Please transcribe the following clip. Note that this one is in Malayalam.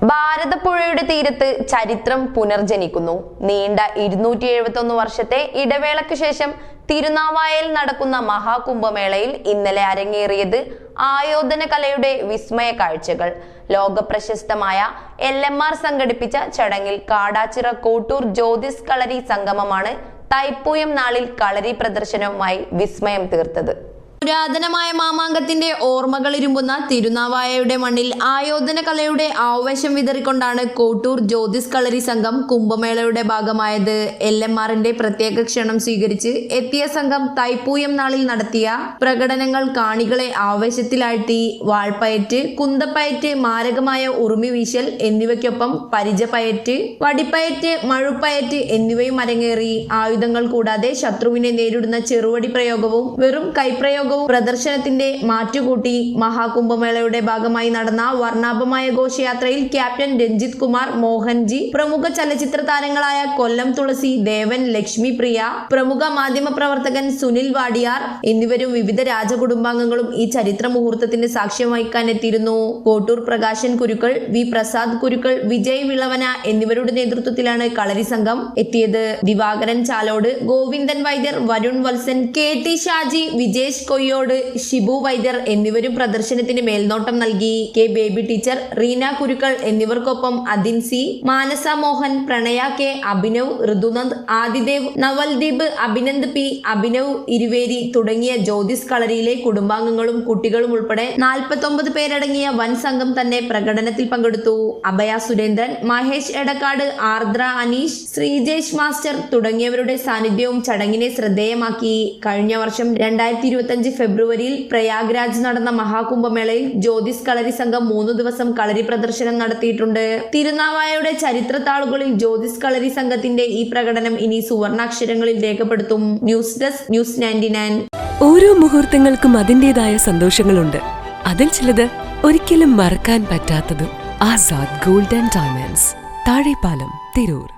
ഭാരതപ്പുഴയുടെ തീരത്ത് ചരിത്രം പുനർജനിക്കുന്നു. നീണ്ട 271 വർഷത്തെ ഇടവേളയ്ക്കു ശേഷം തിരുനാവായയിൽ നടക്കുന്ന മഹാകുംഭമേളയിൽ ഇന്നലെ അരങ്ങേറിയത് ആയോധന കലയുടെ വിസ്മയ കാഴ്ചകൾ. ലോകപ്രശസ്തമായ LMR സംഘടിപ്പിച്ച ചടങ്ങിൽ കാടാച്ചിറ കോട്ടൂർ ജ്യോതിസ് കളരി സംഗമമാണ് തൈപ്പൂയം നാളിൽ കളരി പ്രദർശനവുമായി വിസ്മയം തീർത്തത്. പുരാതനമായ മാമാങ്കത്തിന്റെ ഓർമ്മകൾ ഇരുമ്പുന്ന തിരുനാവായയുടെ മണ്ണിൽ ആയോധന കലയുടെ ആവേശം വിതറിക്കൊണ്ടാണ് കോട്ടൂർ ജ്യോതിസ് കളരി സംഘം കുംഭമേളയുടെ ഭാഗമായത്. LMRന്റെ പ്രത്യേക ക്ഷണം സ്വീകരിച്ച് എത്തിയ സംഘം തൈപ്പൂയം നാളിൽ നടത്തിയ പ്രകടനങ്ങൾ കാണികളെ ആവേശത്തിലാഴ്ത്തി. വാൾപ്പയറ്റ്, കുന്തപ്പയറ്റ്, മാരകമായ ഉറുമി വീശൽ എന്നിവയ്ക്കൊപ്പം പരിചപയറ്റ്, വടിപ്പയറ്റ്, മഴുപ്പയറ്റ് എന്നിവയും അരങ്ങേറി. ആയുധങ്ങൾ കൂടാതെ ശത്രുവിനെ നേരിടുന്ന ചെറുവടി പ്രയോഗവും വെറും കൈപ്രയോഗവും പ്രദർശനത്തിന്റെ മാറ്റുകൂട്ടി. മഹാകുംഭമേളയുടെ ഭാഗമായി നടന്ന വർണ്ണാഭമായ ഘോഷയാത്രയിൽ ക്യാപ്റ്റൻ രഞ്ജിത് കുമാർ മോഹൻജി, പ്രമുഖ ചലച്ചിത്ര താരങ്ങളായ കൊല്ലം തുളസി, ദേവൻ, ലക്ഷ്മി പ്രിയ, പ്രമുഖ മാധ്യമ പ്രവർത്തകൻ സുനിൽ വാടിയാർ എന്നിവരും വിവിധ രാജകുടുംബാംഗങ്ങളും ഈ ചരിത്ര മുഹൂർത്തത്തിന് സാക്ഷ്യം വഹിക്കാൻ എത്തിയിരുന്നു. കോട്ടൂർ പ്രകാശൻ കുരുക്കൾ, വി പ്രസാദ് കുരുക്കൾ, വിജയ് വിളവന എന്നിവരുടെ നേതൃത്വത്തിലാണ് കളരി സംഘം എത്തിയത്. ദിവാകരൻ ചാലോട്, ഗോവിന്ദൻ വൈദ്യർ, വരുൺ വത്സൻ, KT ഷാജി, വിജേഷ് കൊയ്യോട്, ഷിബു വൈദ്യർ എന്നിവരും പ്രദർശനത്തിന് മേൽനോട്ടം നൽകി. K ബേബി ടീച്ചർ, റീന കുരുക്കൾ എന്നിവർക്കൊപ്പം അദിൻ സി, മാനസ മോഹൻ, പ്രണയ K, അഭിനവ്, ഋതുനന്ദ്, ആദിദേവ്, നവൽദീപ്, അഭിനന്ദ് P, അഭിനവ് ഇരുവേരി തുടങ്ങിയ ജ്യോതിസ് കളരിയിലെ കുടുംബാംഗങ്ങളും കുട്ടികളും ഉൾപ്പെടെ 49 പേരടങ്ങിയ വൻ സംഘം തന്നെ പ്രകടനത്തിൽ പങ്കെടുത്തു. അഭയ സുരേന്ദ്രൻ, മഹേഷ് എടക്കാട്, ആർദ്ര അനീഷ്, ശ്രീജേഷ് മാസ്റ്റർ തുടങ്ങിയവരുടെ സാന്നിധ്യവും ചടങ്ങിനെ ശ്രദ്ധേയമാക്കി. കഴിഞ്ഞ വർഷം 2025 ഫെബ്രുവരിയിൽ പ്രയാഗ്രാജ് നടന്ന മഹാകുംഭമേളയിൽ ജ്യോതിസ് കളരി സംഘം 3 ദിവസം കളരി പ്രദർശനം നടത്തിയിട്ടുണ്ട്. തിരുനാവായയുടെ ചരിത്ര താളുകളിൽ ജ്യോതിസ് കളരി സംഘത്തിന്റെ ഈ പ്രകടനം ഇനി സുവർണാക്ഷരങ്ങളിൽ രേഖപ്പെടുത്തും. News desk, news 99. ഓരോ മുഹൂർത്തങ്ങൾക്കും അതിൻ്റെതായ സന്തോഷങ്ങളുണ്ട്. അതിൽ ചിലത് ഒരിക്കലും മറക്കാൻ പറ്റാത്തതും. Azad gold and diamonds, Thazhepalam, Tirur.